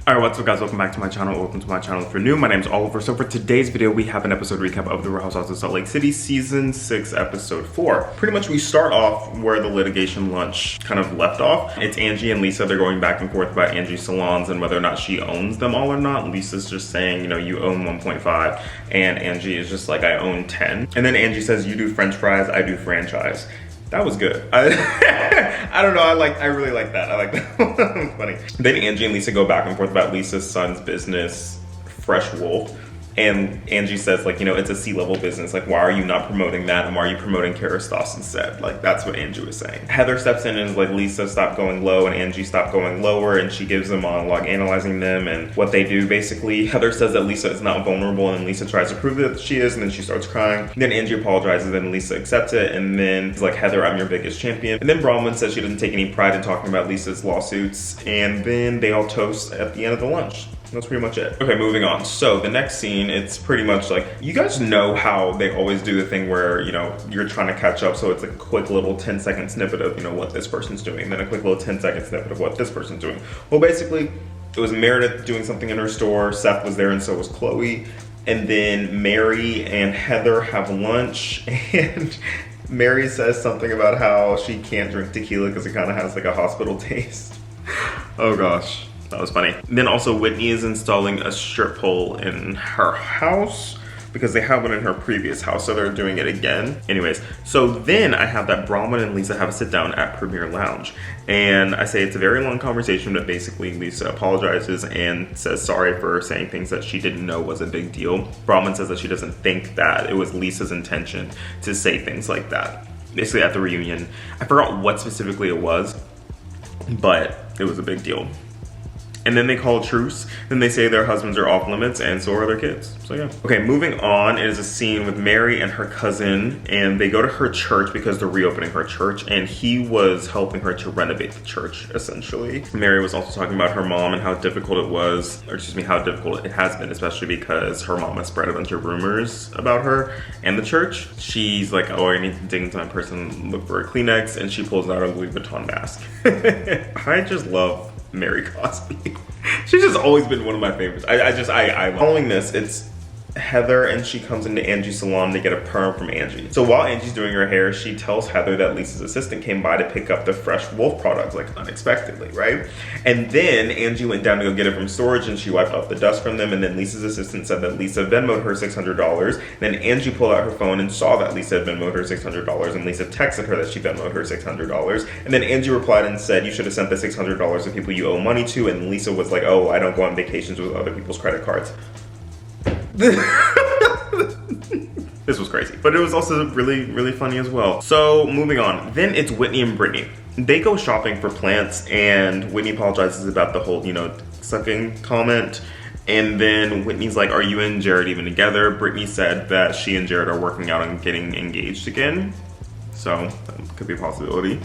Alright, what's up guys, welcome back to my channel. Welcome to my channel if you're new. My name's Oliver. So for today's video, we have an episode recap of the Real Housewives of Salt Lake City season 6 episode 4. Pretty much we start off where the litigation lunch kind of left off. It's Angie and Lisa. They're going back and forth about Angie's salons and whether or not she owns them all or not. Lisa's just saying, you know, you own 1.5, and Angie is just like, I own 10. And then Angie says, you do French fries, I do franchise. That was good. I don't know, I really like that. I like that. Funny. Then Angie and Lisa go back and forth about Lisa's son's business, Fresh Wolf. And Angie says, like, you know, it's a C-level business. Like, why are you not promoting that? And why are you promoting Kerastase instead? Like, that's what Angie was saying. Heather steps in and is like, Lisa, stop going low. And Angie, stop going lower. And she gives a monologue analyzing them and what they do, basically. Heather says that Lisa is not vulnerable. And Lisa tries to prove that she is. And then she starts crying. Then Angie apologizes and Lisa accepts it. And then he's like, Heather, I'm your biggest champion. And then Bronwyn says she doesn't take any pride in talking about Lisa's lawsuits. And then they all toast at the end of the lunch. That's pretty much it. Okay, moving on. So the next scene, it's pretty much like, you guys know how they always do the thing where, you know, you're trying to catch up. So it's like a quick little 10-second snippet of, you know, what this person's doing. Then a quick little 10-second snippet of what this person's doing. Well, basically, it was Meredith doing something in her store. Seth was there and so was Chloe. And then Mary and Heather have lunch. And Mary says something about how she can't drink tequila because it kind of has like a hospital taste. Oh gosh. That was funny. Then also Whitney is installing a strip pole in her house because they have one in her previous house, so they're doing it again. Anyways, so then I have that Bronwyn and Lisa have a sit down at Premier Lounge. And I say it's a very long conversation, but basically Lisa apologizes and says sorry for saying things that she didn't know was a big deal. Bronwyn says that she doesn't think that it was Lisa's intention to say things like that. Basically at the reunion, I forgot what specifically it was, but it was a big deal. And then they call a truce. Then they say their husbands are off limits and so are their kids. So yeah. Okay, moving on, it is a scene with Mary and her cousin, and they go to her church because they're reopening her church, and he was helping her to renovate the church, essentially. Mary was also talking about her mom and how difficult it was, or excuse me, how difficult it has been, especially because her mom has spread a bunch of rumors about her and the church. She's like, oh, I need to dig into my purse and look for a Kleenex, and she pulls out a Louis Vuitton mask. I just love Mary Cosby. She's just always been one of my favorites. I following this, it's Heather and she comes into Angie's salon to get a perm from Angie. So while Angie's doing her hair, she tells Heather that Lisa's assistant came by to pick up the Fresh Wolf products, like unexpectedly, right? And then Angie went down to go get it from storage and she wiped off the dust from them, and then Lisa's assistant said that Lisa Venmoed her $600. Then Angie pulled out her phone and saw that Lisa had Venmoed her $600, and Lisa texted her that she Venmoed her $600. And then Angie replied and said, you should have sent the $600 to people you owe money to, and Lisa was like, oh, I don't go on vacations with other people's credit cards. This was crazy, but it was also really, really funny as well. So moving on, then it's Whitney and Brittany. They go shopping for plants, and Whitney apologizes about the whole, you know, sucking comment. And then Whitney's like, are you and Jared even together? Brittany said that she and Jared are working out on getting engaged again. So that could be a possibility.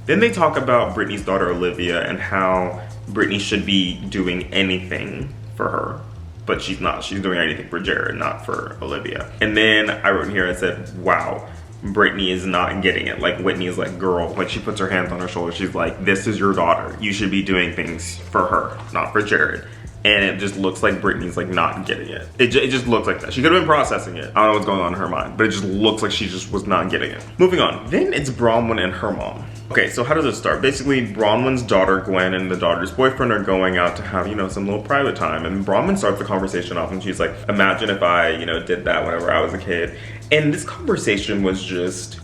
Then they talk about Brittany's daughter, Olivia, and how Brittany should be doing anything for her. But she's not. She's doing anything for Jared, not for Olivia. And then I wrote in here and said, wow, Brittany is not getting it. Like, Whitney is like, girl, like she puts her hands on her shoulder. She's like, this is your daughter. You should be doing things for her, not for Jared. And it just looks like Brittany's like not getting it. It just looks like that. She could have been processing it. I don't know what's going on in her mind, but it just looks like she just was not getting it. Moving on, then it's Bronwyn and her mom. Okay, so how does it start? Basically, Bronwyn's daughter, Gwen, and the daughter's boyfriend are going out to have, you know, some little private time. And Bronwyn starts the conversation off and she's like, imagine if I, you know, did that whenever I was a kid. And this conversation was just,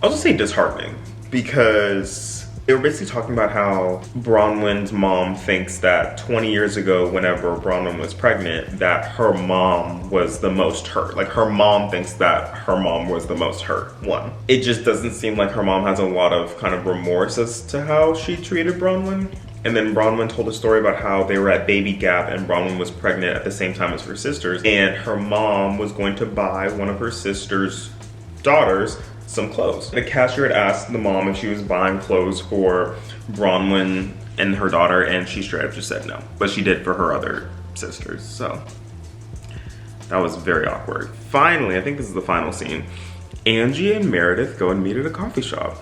I'll just say disheartening, because they were basically talking about how Bronwyn's mom thinks that 20 years ago, whenever Bronwyn was pregnant, that her mom was the most hurt. Like, her mom thinks that her mom was the most hurt one. It just doesn't seem like her mom has a lot of kind of remorse as to how she treated Bronwyn. And then Bronwyn told a story about how they were at Baby Gap and Bronwyn was pregnant at the same time as her sisters. And her mom was going to buy one of her sister's daughters some clothes. The cashier had asked the mom if she was buying clothes for Bronwyn and her daughter, and she straight up just said no. But she did for her other sisters, so that was very awkward. Finally, I think this is the final scene. Angie and Meredith go and meet at a coffee shop.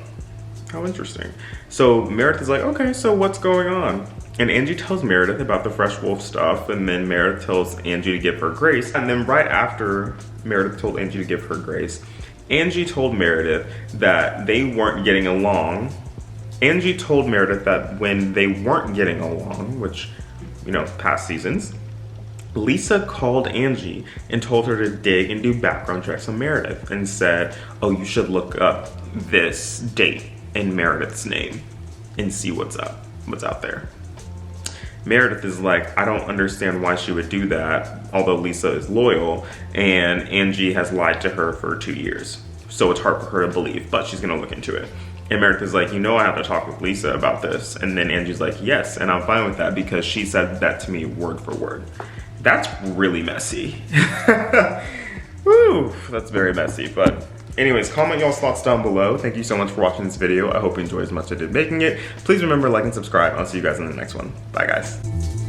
How interesting. So Meredith is like, okay, so what's going on? And Angie tells Meredith about the Fresh Wolf stuff, and then Meredith tells Angie to give her grace. And then right after Meredith told Angie to give her grace, Angie told Meredith that they weren't getting along. Angie told Meredith that when they weren't getting along, which, you know, past seasons, Lisa called Angie and told her to dig and do background checks on Meredith and said, oh, you should look up this date in Meredith's name and see what's out there. Meredith is like, I don't understand why she would do that, although Lisa is loyal and Angie has lied to her for 2 years. So it's hard for her to believe, but she's gonna look into it. And Meredith is like, you know, I have to talk with Lisa about this. And then Angie's like, yes, and I'm fine with that because she said that to me word for word. That's really messy. Woo, that's very messy, but anyways, comment y'all's thoughts down below. Thank you so much for watching this video. I hope you enjoyed as much as I did making it. Please remember, like and subscribe. I'll see you guys in the next one. Bye, guys.